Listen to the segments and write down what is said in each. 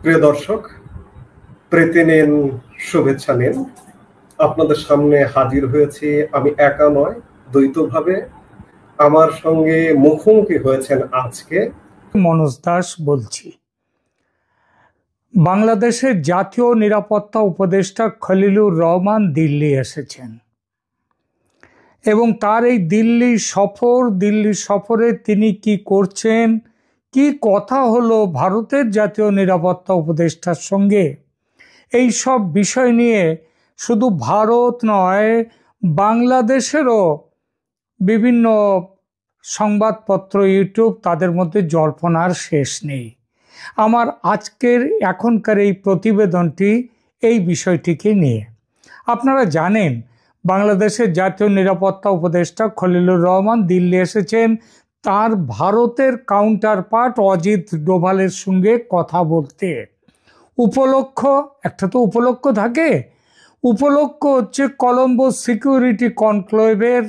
প্রিয় দর্শক, প্রীতি নিন, শুভেচ্ছা নিন। আপনাদের সামনে হাজির হয়েছি আমি একা নয়, দ্বৈতভাবে। আমার সঙ্গে মুখোমুখি হয়েছেন আজকে মনোজ দাস বলছি। বাংলাদেশের জাতীয় নিরাপত্তা উপদেষ্টা খলিলুর রহমান দিল্লি এসেছেন এবং তার এই দিল্লি সফরে তিনি কি করছেন, কি কথা হলো ভারতের জাতীয় নিরাপত্তা উপদেষ্টার সঙ্গে, এই সব বিষয় নিয়ে শুধু ভারত নয়, বাংলাদেশেরও বিভিন্ন সংবাদপত্র, ইউটিউব, তাদের মধ্যে জল্পনার শেষ নেই। আমার আজকের এখনকার এই প্রতিবেদনটি এই বিষয়টিকে নিয়ে। আপনারা জানেন বাংলাদেশের জাতীয় নিরাপত্তা উপদেষ্টা খলিলুর রহমান দিল্লি এসেছেন তার ভারতের কাউন্টারপার্ট অজিত ডোভালের সঙ্গে কথা বলতে। একটা তো উপলক্ষ থাকে। উপলক্ষ হচ্ছে কলম্বো সিকিউরিটি কনক্লেভের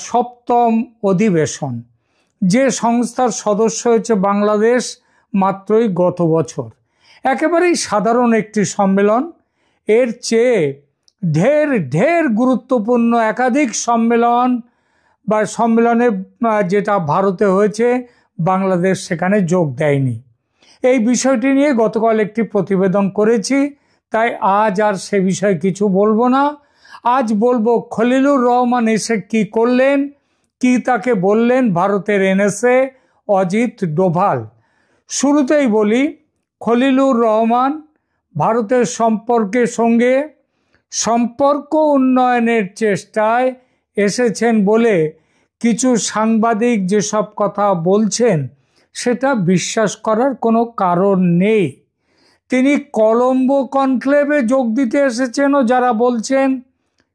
৭ম অধিবেশন, যে সংস্থার সদস্য হয়েছে বাংলাদেশ মাত্রই গত বছর। একেবারেই সাধারণ একটি সম্মেলন, এর চেয়ে ঢের গুরুত্বপূর্ণ একাধিক সম্মেলনে যেটা ভারতে হয়েছে, বাংলাদেশ সেখানে যোগ দেয়নি। এই বিষয়টি নিয়ে গতকাল একটি প্রতিবেদন করেছি, তাই আজ আর সে বিষয়ে কিছু বলবো না। আজ বলবো খলিলুর রহমান এসে কি করলেন, কি তাকে বললেন ভারতের এনএসএ অজিত ডোভাল। শুরুতেই বলি, খলিলুর রহমান ভারতের সম্পর্ক উন্নয়নের চেষ্টায় এসেছেন বলে কিছু সাংবাদিক যেসব কথা বলছেন সেটা বিশ্বাস করার কোনো কারণ নেই। তিনি কলম্বো কনক্লেভে যোগ দিতে এসেছেনও যারা বলছেন,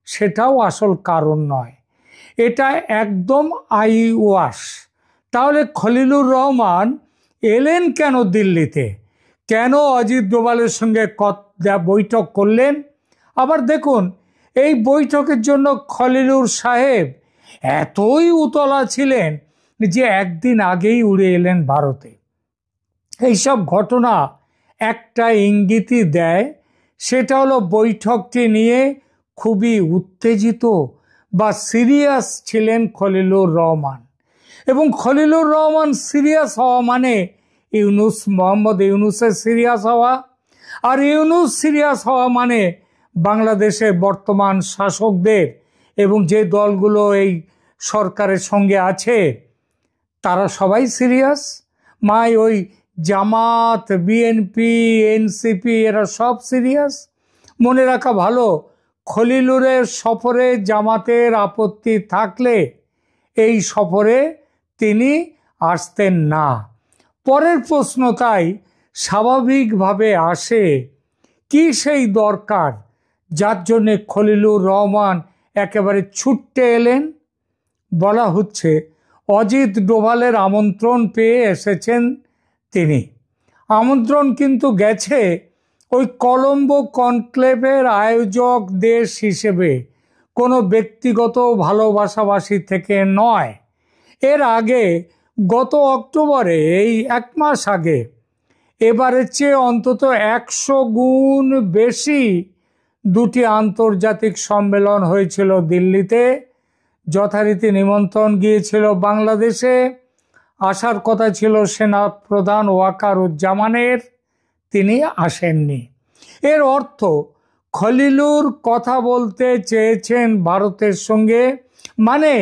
সেটাও আসল কারণ নয়। এটা একদম আইওয়াশ। তাহলে খলিলুর রহমান এলেন কেন দিল্লিতে? কেন অজিত ডোভালের সঙ্গে বৈঠক করলেন? আবার দেখুন, এই বৈঠকের জন্য খলিলুর সাহেব এতই উতলা ছিলেন যে একদিন আগেই উড়ে এলেন ভারতে। এইসব ঘটনা একটা ইঙ্গিতই দেয়, সেটা হলো বৈঠকটি নিয়ে খুবই উত্তেজিত বা সিরিয়াস ছিলেন খলিলুর রহমান। এবং খলিলুর রহমান সিরিয়াস হওয়া মানে মোহাম্মদ ইউনূসের সিরিয়াস হওয়া, আর ইউনূস সিরিয়াস হওয়া মানে বাংলাদেশের বর্তমান শাসকদের এবং যে দলগুলো এই সরকারের সঙ্গে আছে তারা সবাই সিরিয়াস। ওই জামাত, বিএনপি, এনসিপি, এরা সব সিরিয়াস। মনে রাখা ভালো, খলিলুরের সফরে জামাতের আপত্তি থাকলে এই সফরে তিনি আসতেন না। পরের প্রশ্ন তাই স্বাভাবিকভাবে আসে, কি সেই দরকার যার জন্যে খলিলুর রহমান একেবারে ছুটতে এলেন? বলা হচ্ছে অজিত ডোভালের আমন্ত্রণ পেয়ে এসেছেন তিনি। আমন্ত্রণ কিন্তু গেছে ওই কলম্বো কনক্লেভের আয়োজক দেশ হিসেবে, কোনো ব্যক্তিগত ভালোবাসাবাসী থেকে নয়। এর আগে গত অক্টোবরে, এই 1 মাস আগে, এবারের চেয়ে অন্তত 100 গুণ বেশি 2টি আন্তর্জাতিক সম্মেলন হয়েছিল দিল্লিতে। যথারীতি নিমন্ত্রণ গিয়েছিল বাংলাদেশে, আসার কথা ছিল সেনা প্রধান ওয়াকারুজ্জামানের, তিনি আসেননি। এর অর্থ খলিলুর কথা বলতে চেয়েছেন ভারতের সঙ্গে, মানে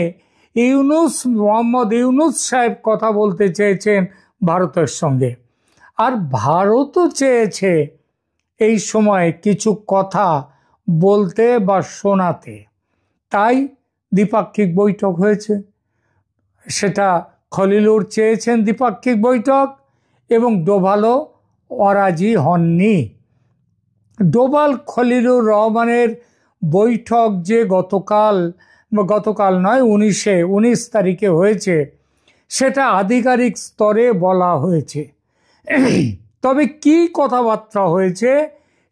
মোহাম্মদ ইউনূস সাহেব কথা বলতে চেয়েছেন ভারতের সঙ্গে, আর ভারতও চেয়েছে এই সময় কিছু কথা বলতে বা শোনাতে। তাই দ্বিপাক্ষিক বৈঠক হয়েছে। সেটা খলিলুর চেয়েছেন দ্বিপাক্ষিক বৈঠক, এবং ডোভালও অরাজি হননি। ডোভাল খলিলুর রহমানের বৈঠক যে গতকাল নয়, 19 তারিখে হয়েছে, সেটা আধিকারিক স্তরে বলা হয়েছে। তবে কি কথাবার্তা হয়েছে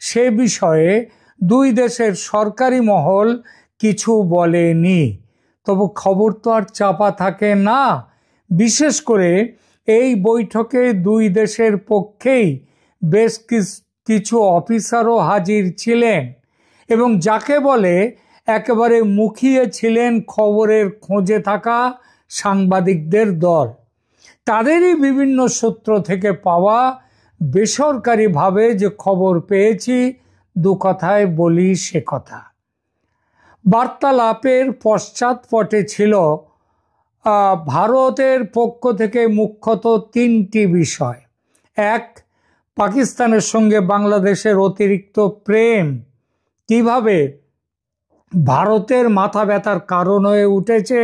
সে বিষয়ে দুই দেশের সরকারি মহল কিছু বলেনি। তবু খবর তো আর চাপা থাকে না। বিশেষ করে এই বৈঠকে দুই দেশের পক্ষেই বেশ কিছু অফিসারও হাজির ছিলেন এবং যাকে বলে একেবারে মুখিয়ে ছিলেন খবরের খোঁজে থাকা সাংবাদিকদের দল। তাদেরই বিভিন্ন সূত্র থেকে পাওয়া বেসরকারিভাবে যে খবর পেয়েছি, দু কথায় বলি সে কথা। বার্তালাপের পশ্চাৎপটে ছিল ভারতের পক্ষ থেকে মুখ্যত তিনটি বিষয়। এক, পাকিস্তানের সঙ্গে বাংলাদেশের অতিরিক্ত প্রেম কিভাবে ভারতের মাথা ব্যথার কারণ হয়ে উঠেছে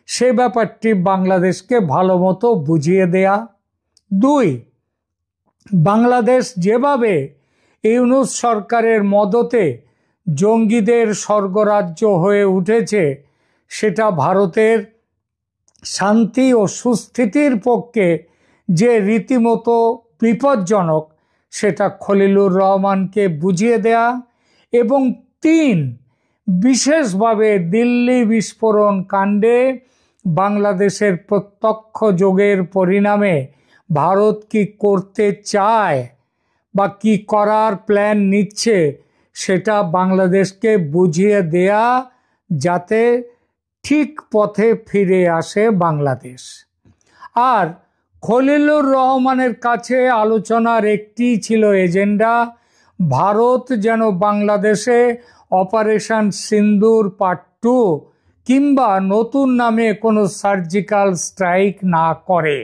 সে ব্যাপারটি বাংলাদেশকে ভালো মতো বুঝিয়ে দেয়া। দুই, বাংলাদেশ যেভাবে ইউনূস সরকারের মদতে জঙ্গিদের স্বর্গরাজ্য হয়ে উঠেছে সেটা ভারতের শান্তি ও সুস্থিতির পক্ষে যে রীতিমতো বিপজ্জনক সেটা খলিলুর রহমানকে বুঝিয়ে দেয়া। এবং তিন, বিশেষভাবে দিল্লি বিস্ফোরণ কাণ্ডে বাংলাদেশের প্রত্যক্ষ যোগের পরিণামে ভারত কি করতে চায় বা কি করার প্ল্যান নিচ্ছে সেটা বাংলাদেশকে বুঝিয়ে দেয়া, যাতে ঠিক পথে ফিরে আসে বাংলাদেশ। আর খলিলুর রহমানের কাছে আলোচনার একটি ছিল এজেন্ডা, ভারত যেন বাংলাদেশে অপারেশন সিন্দুর পার্ট 2 কিংবা নতুন নামে কোনো সার্জিক্যাল স্ট্রাইক না করে।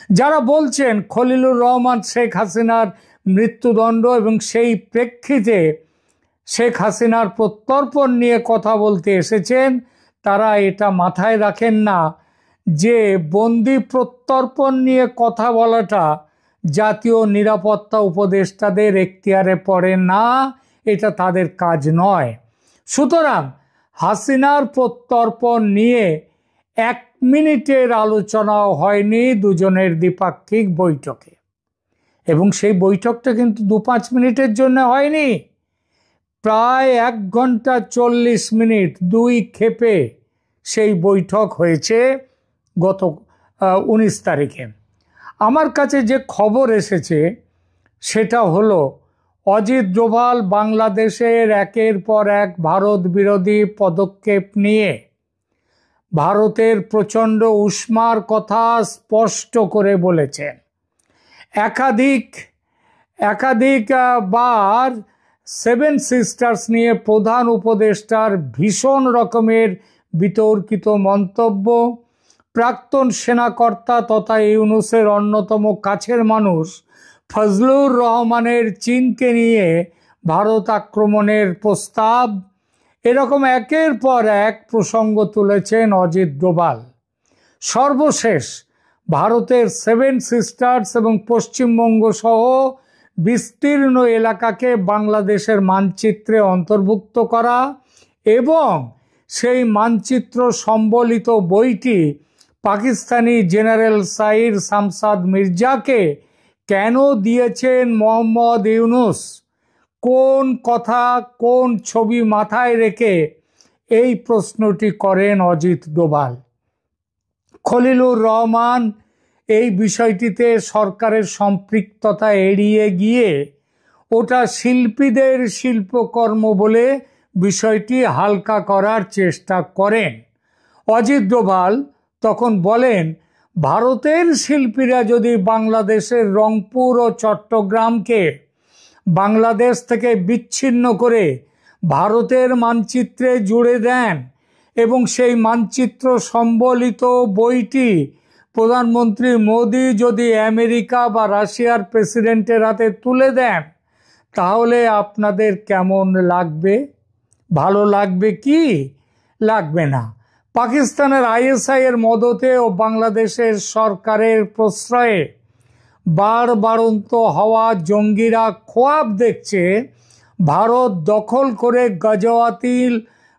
যারা বলছেন খলিলুর রহমান শেখ হাসিনার মৃত্যুদণ্ড এবং সেই প্রেক্ষিতে শেখ হাসিনার প্রত্যর্পণ নিয়ে কথা বলতে এসেছেন, তারা এটা মাথায় রাখেন না যে বন্দি প্রত্যর্পণ নিয়ে কথা বলাটা জাতীয় নিরাপত্তা উপদেষ্টাদের এখতিয়ারে পড়ে না, এটা তাদের কাজ নয়। সুতরাং হাসিনার প্রত্যর্পণ নিয়ে 1 মিনিটের আলোচনাও হয়নি দুজনের দ্বিপাক্ষিক বৈঠকে, এবং সেই বৈঠকটা কিন্তু 2-5 মিনিটের জন্য হয়নি, প্রায় 1 ঘন্টা 40 মিনিট 2 ক্ষেপে সেই বৈঠক হয়েছে গত 19 তারিখে। আমার কাছে যে খবর এসেছে সেটা হলো অজিত ডোভাল বাংলাদেশের একের পর এক ভারত বিরোধী পদক্ষেপ নিয়ে ভারতের প্রচণ্ড উষ্মার কথা স্পষ্ট করে বলেছেন। একাধিক বার 7 সিস্টার্স নিয়ে প্রধান উপদেষ্টার ভীষণ রকমের বিতর্কিত মন্তব্য, প্রাক্তন সেনাকর্তা তথা ইউনূসের অন্যতম কাছের মানুষ ফজলুর রহমানের চীনকে নিয়ে ভারত আক্রমণের প্রস্তাব, এরকম একের পর এক প্রসঙ্গ তুলেছেন অজিত ডোভাল। সর্বশেষ ভারতের 7 সিস্টার্স এবং পশ্চিমবঙ্গ সহ বিস্তীর্ণ এলাকাকে বাংলাদেশের মানচিত্রে অন্তর্ভুক্ত করা এবং সেই মানচিত্র সম্বলিত বইটি পাকিস্তানি জেনারেল সাইর শামসাদ মির্জাকে কেন দিয়েছেন মোহাম্মদ ইউনূস, কোন কথা কোন ছবি মাথায় রেখে, এই প্রশ্নটি করেন অজিত ডোভাল। খলিলুর রহমান এই বিষয়টিতে সরকারের সম্পৃক্ততা এড়িয়ে গিয়ে ওটা শিল্পীদের শিল্পকর্ম বলে বিষয়টি হালকা করার চেষ্টা করেন। অজিত ডোভাল তখন বলেন, ভারতের শিল্পীরা যদি বাংলাদেশের রংপুর ও চট্টগ্রামকে বাংলাদেশ থেকে বিচ্ছিন্ন করে ভারতের মানচিত্রে জুড়ে দেন এবং সেই মানচিত্র সম্বলিত বইটি প্রধানমন্ত্রী মোদি যদি আমেরিকা বা রাশিয়ার প্রেসিডেন্টের হাতে তুলে দেন, তাহলে আপনাদের কেমন লাগবে? ভালো লাগবে কি? লাগবে না। পাকিস্তানের ISI এর মদতে ও বাংলাদেশের সরকারের প্রশ্রয়ে বাড়ন্ত হওয়া জঙ্গিরা খোয়াব দেখছে ভারত দখল করে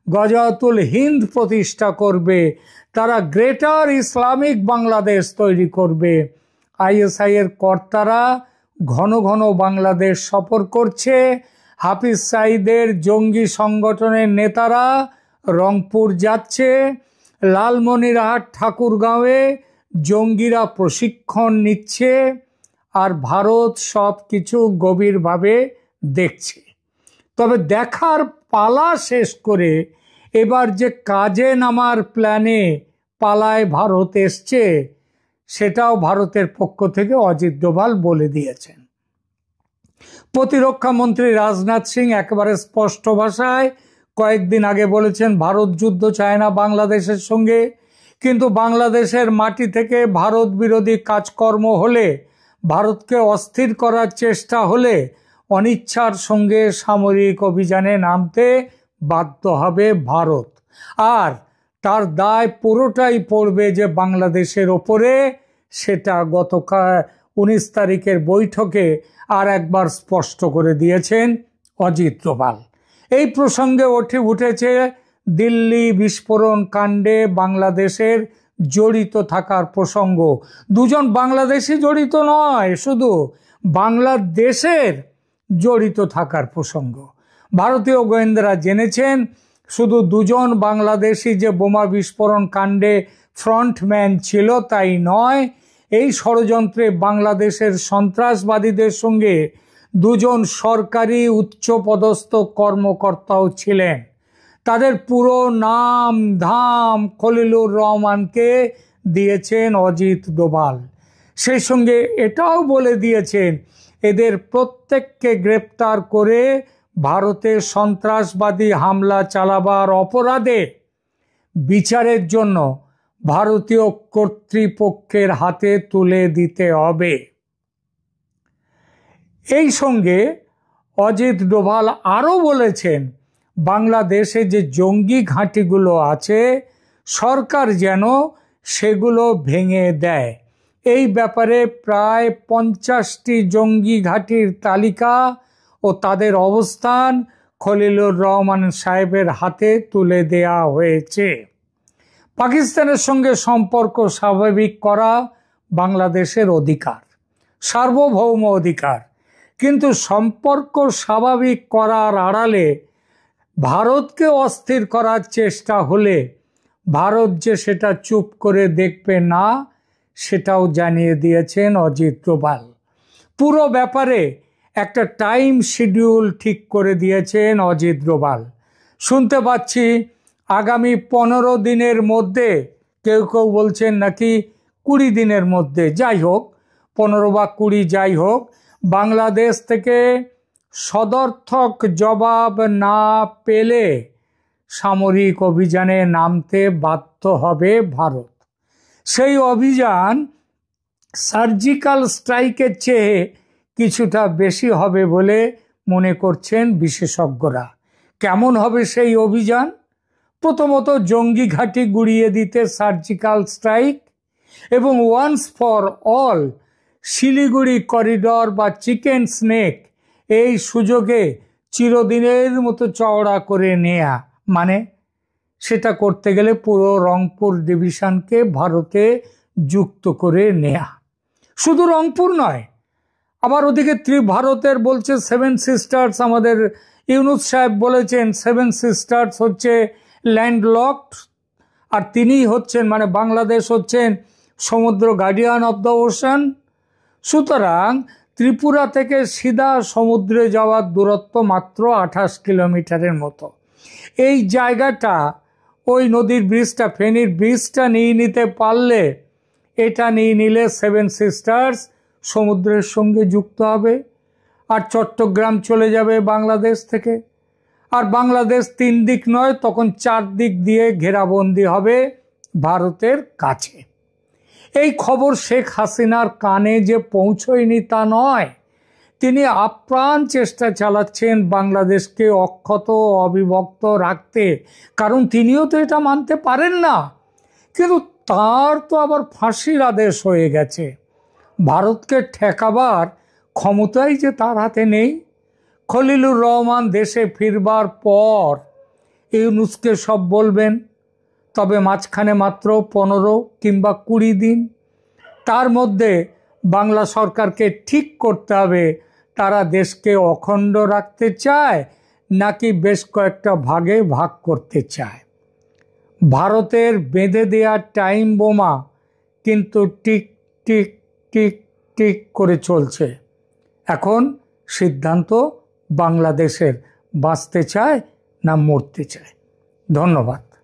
গজওয়াতুল হিন্দ প্রতিষ্ঠা করবে, তারা গ্রেটার ইসলামিক বাংলাদেশ তৈরি করবে। ISI এর কর্তারা ঘন ঘন বাংলাদেশ সফর করছে, হাফিজ সাঈদের জঙ্গি সংগঠনের নেতারা রংপুর যাচ্ছে, লালমনিরহাট ঠাকুরগাঁওয়ে জঙ্গিরা প্রশিক্ষণ নিচ্ছে। আর ভারত সব কিছু গভীরভাবে দেখছে। তবে দেখার পালা শেষ করে এবার যে কাজে নামার প্ল্যানে পালায় ভারত এসছে, সেটাও ভারতের পক্ষ থেকে অজিত ডোভাল বলে দিয়েছেন। প্রতিরক্ষা মন্ত্রী রাজনাথ সিং একেবারে স্পষ্ট ভাষায় কয়েকদিন আগে বলেছেন ভারত যুদ্ধ চায় না বাংলাদেশের সঙ্গে, কিন্তু বাংলাদেশের মাটি থেকে ভারত বিরোধী কাজকর্ম হলে, ভারতকে অস্থির করার চেষ্টা হলে অনিচ্ছার সঙ্গে সামরিক অভিযানে নামতে বাধ্য হবে ভারত। আর তার দায় পুরোটাই পড়বে যে বাংলাদেশের ওপরে। সেটা গতকাল 19 তারিখের বৈঠকে আর একবার স্পষ্ট করে দিয়েছেন অজিত ডোভাল। এই প্রসঙ্গে উঠেছে দিল্লি বিস্ফোরণ কাণ্ডে বাংলাদেশের জড়িত থাকার প্রসঙ্গ। দুজন বাংলাদেশি জড়িত নয়, শুধু বাংলাদেশের জড়িত থাকার প্রসঙ্গ। ভারতীয় গোয়েন্দারা জেনেছেন শুধু দুজন বাংলাদেশি যে বোমা বিস্ফোরণ কাণ্ডে ফ্রন্টম্যান ছিল তাই নয়, এই ষড়যন্ত্রে বাংলাদেশের সন্ত্রাসবাদীদের সঙ্গে দুজন সরকারি উচ্চপদস্থ কর্মকর্তাও ছিলেন। তাদের পুরো নাম ধাম খলিলুর রহমানকে দিয়েছেন অজিত ডোভাল। সেই সঙ্গে এটাও বলে দিয়েছেন এদের প্রত্যেককে গ্রেপ্তার করে ভারতে সন্ত্রাসবাদী হামলা চালাবার অপরাধে বিচারের জন্য ভারতীয় কর্তৃপক্ষের হাতে তুলে দিতে হবে। এই সঙ্গে অজিত ডোভাল আরও বলেছেন বাংলাদেশে যে জঙ্গি ঘাঁটিগুলো আছে সরকার যেন সেগুলো ভেঙে দেয়। এই ব্যাপারে প্রায় 50টি জঙ্গি ঘাঁটির তালিকা ও তাদের অবস্থান খলিলুর রহমান সাহেবের হাতে তুলে দেয়া হয়েছে। পাকিস্তানের সঙ্গে সম্পর্ক স্বাভাবিক করা বাংলাদেশের অধিকার, সার্বভৌম অধিকার, কিন্তু সম্পর্ক স্বাভাবিক করার আড়ালে ভারতকে অস্থির করার চেষ্টা হলে ভারত যে সেটা চুপ করে দেখবে না, সেটাও জানিয়ে দিয়েছেন অজিত ডোভাল। পুরো ব্যাপারে একটা টাইম শিডিউল ঠিক করে দিয়েছেন অজিত ডোভাল। শুনতে পাচ্ছি আগামী 15 দিনের মধ্যে, কেউ কেউ বলছেন নাকি 20 দিনের মধ্যে, যাই হোক 15 বা 20 যাই হোক, বাংলাদেশ থেকে সদর্থক জবাব না পেলে সামরিক অভিযানে নামতে বাধ্য হবে ভারত। সেই অভিযান সার্জিক্যাল স্ট্রাইকের চেয়ে কিছুটা বেশি হবে বলে মনে করছেন বিশেষজ্ঞরা। কেমন হবে সেই অভিযান? প্রথমত জঙ্গি ঘাঁটি গুড়িয়ে দিতে সার্জিক্যাল স্ট্রাইক, এবং once for all Siliguri corridor বা চিকেন স্নেক এই সুযোগে চিরদিনের মতো চওড়া করে নেয়া। মানে সেটা করতে গেলে পুরো রংপুর ডিভিশনকে ভারতে যুক্ত করে নেয়া। শুধু রংপুর নয়, আবার ওদিকে ভারতের বলছে 7 সিস্টার্স, আমাদের ইউনুস সাহেব বলেছেন 7 সিস্টার্স হচ্ছে ল্যান্ডলকড, আর তিনিই হচ্ছেন মানে বাংলাদেশ হচ্ছেন সমুদ্র গার্ডিয়ান অব দ্য ওশান। সুতরাং ত্রিপুরা থেকে সিধা সমুদ্রে যাওয়ার দূরত্ব মাত্র 28 কিলোমিটারের মতো। এই জায়গাটা ওই নদীর ব্রিজটা, ফেনীর ব্রিজটা নিয়ে নিতে পারলে, এটা নিয়ে নিলে 7 সিস্টার্স সমুদ্রের সঙ্গে যুক্ত হবে, আর চট্টগ্রাম চলে যাবে বাংলাদেশ থেকে। আর বাংলাদেশ 3 দিক নয়, তখন 4 দিক দিয়ে ঘেরাবন্দি হবে ভারতের কাছে। এই খবর শেখ হাসিনার কানে যে পৌঁছয়নি তা নয়, তিনি আপ্রাণ চেষ্টা চালাচ্ছেন বাংলাদেশকে অক্ষত অবিভক্ত রাখতে, কারণ তিনিও তো এটা মানতে পারেন না। কিন্তু তার তো আবার ফাঁসির আদেশ হয়ে গেছে। ভারতকে ঠেকাবার ক্ষমতাই যে তার হাতে নেই। খলিলুর রহমান দেশে ফিরবার পর ইউনুসকে সব বলবেন, তবে মাঝখানে মাত্র 15 কিংবা 20 দিন। তার মধ্যে বাংলা সরকারকে ঠিক করতে হবে তারা দেশকে অখণ্ড রাখতে চায় নাকি বেশ কয়েকটা ভাগে ভাগ করতে চায়। ভারতের বেঁধে দেওয়া টাইম বোমা কিন্তু টিক টিক টিক ঠিক করে চলছে। এখন সিদ্ধান্ত বাংলাদেশের, বাঁচতে চায় না মরতে চায়। ধন্যবাদ।